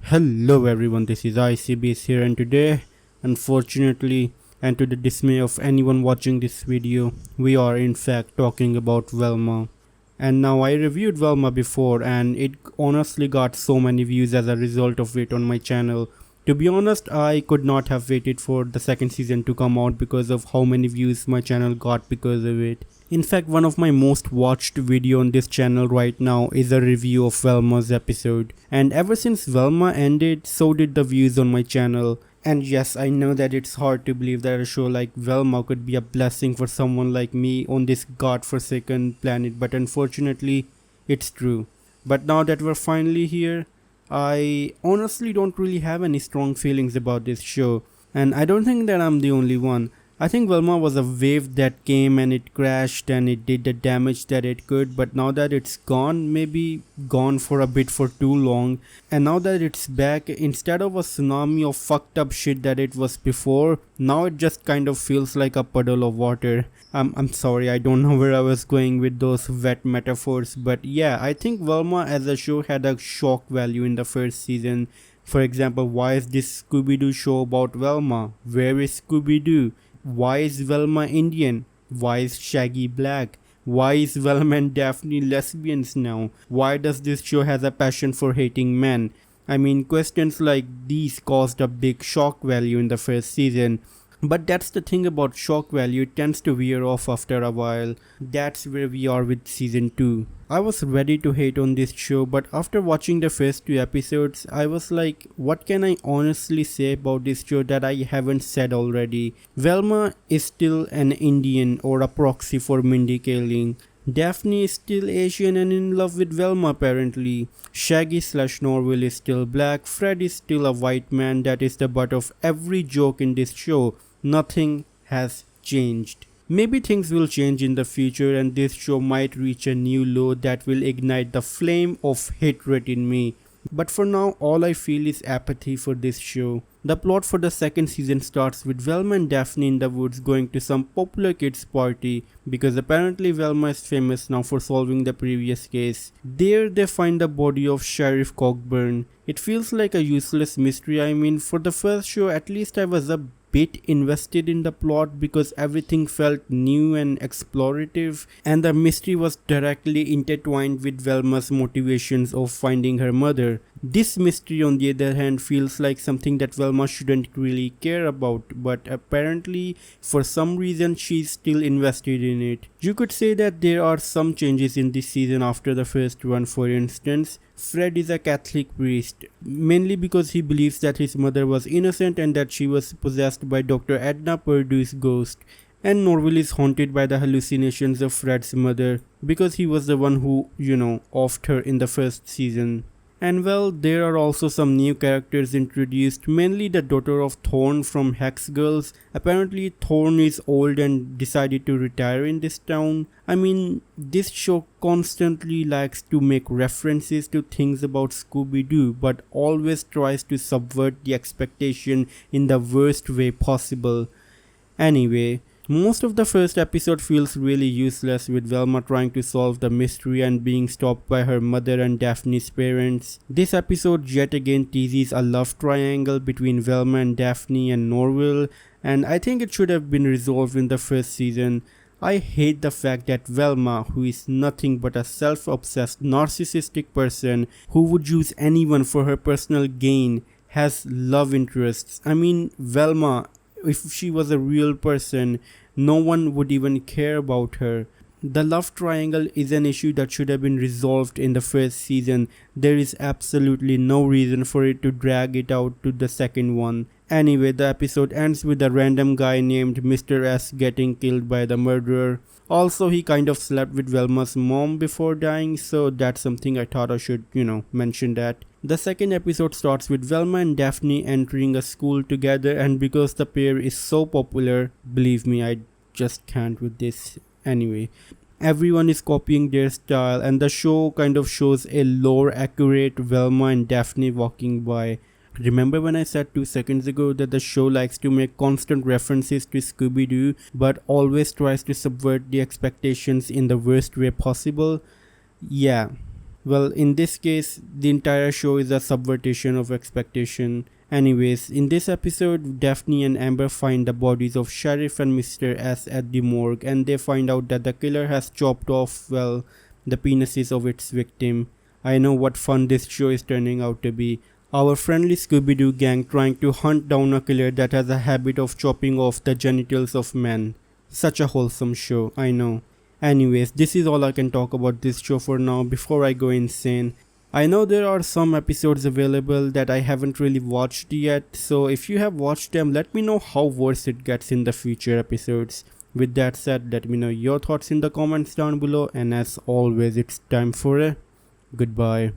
Hello everyone, this is ICBS here, and today, unfortunately, and to the dismay of anyone watching this video, we are in fact talking about Velma. And now I reviewed Velma before and it honestly got so many views as a result of it on my channel. To be honest, I could not have waited for the second season to come out because of how many views my channel got because of it. In fact, one of my most watched video on this channel right now is a review of Velma's episode. And ever since Velma ended, so did the views on my channel. And yes, I know that it's hard to believe that a show like Velma could be a blessing for someone like me on this godforsaken planet, but unfortunately, it's true. But now that we're finally here, I honestly don't really have any strong feelings about this show, and I don't think that I'm the only one. I think Velma was a wave that came and it crashed and it did the damage that it could, but now that it's gone, maybe gone for a bit for too long, and now that it's back, instead of a tsunami of fucked up shit that it was before, now it just kind of feels like a puddle of water. I'm sorry, I don't know where I was going with those wet metaphors, but yeah, I think Velma as a show had a shock value in the first season. For example, why is this Scooby-Doo show about Velma? Where is Scooby-Doo? Why is Velma Indian? Why is Shaggy black? Why is Velma and Daphne lesbians now? Why does this show has a passion for hating men? I mean, questions like these caused a big shock value in the first season. But that's the thing about shock value, it tends to wear off after a while. That's where we are with season 2. I was ready to hate on this show, but after watching the first 2 episodes, I was like, what can I honestly say about this show that I haven't said already? Velma is still an Indian or a proxy for Mindy Kaling. Daphne is still Asian and in love with Velma apparently. Shaggy/Norville is still black. Fred is still a white man that is the butt of every joke in this show. Nothing has changed. Maybe things will change in the future and this show might reach a new low that will ignite the flame of hatred in me. But for now, all I feel is apathy for this show. The plot for the second season starts with Velma and Daphne in the woods going to some popular kids party because apparently Velma is famous now for solving the previous case. There they find the body of Sheriff Cockburn. It feels like a useless mystery. I mean, for the first show at least I was a bit invested in the plot because everything felt new and explorative, and the mystery was directly intertwined with Velma's motivations of finding her mother. This mystery on the other hand feels like something that Velma shouldn't really care about, but apparently for some reason she's still invested in it. You could say that there are some changes in this season after the first one. For instance, Fred is a Catholic priest, mainly because he believes that his mother was innocent and that she was possessed by Dr. Edna Purdue's ghost. And Norville is haunted by the hallucinations of Fred's mother because he was the one who, offed her in the first season. And well, there are also some new characters introduced, mainly the daughter of Thorn from Hex Girls. Apparently Thorn is old and decided to retire in this town. I mean, this show constantly likes to make references to things about Scooby-Doo, but always tries to subvert the expectation in the worst way possible. Anyway, most of the first episode feels really useless with Velma trying to solve the mystery and being stopped by her mother and Daphne's parents. This episode yet again teases a love triangle between Velma and Daphne and Norville, and I think it should have been resolved in the first season. I hate the fact that Velma, who is nothing but a self-obsessed narcissistic person who would use anyone for her personal gain, has love interests. I mean, Velma, if she was a real person, no one would even care about her. The love triangle is an issue that should have been resolved in the first season. There is absolutely no reason for it to drag it out to the second one. Anyway, the episode ends with a random guy named Mr. S getting killed by the murderer. Also, he kind of slept with Velma's mom before dying, so that's something I thought I should, mention that. The second episode starts with Velma and Daphne entering a school together, and because the pair is so popular, believe me, I just can't with this. Anyway, everyone is copying their style and the show kind of shows a lore accurate Velma and Daphne walking by. Remember when I said 2 seconds ago that the show likes to make constant references to Scooby-Doo but always tries to subvert the expectations in the worst way possible? Yeah, Well, in this case, the entire show is a subvertation of expectation. Anyways, in this episode, Daphne and Amber find the bodies of Sheriff and Mr. S at the morgue, and they find out that the killer has chopped off, well, the penises of its victim. I know what fun this show is turning out to be. Our friendly Scooby-Doo gang trying to hunt down a killer that has a habit of chopping off the genitals of men. Such a wholesome show, I know. Anyways, this is all I can talk about this show for now before I go insane. I know there are some episodes available that I haven't really watched yet, so if you have watched them, let me know how worse it gets in the future episodes. With that said, let me know your thoughts in the comments down below, and as always, it's time for a goodbye.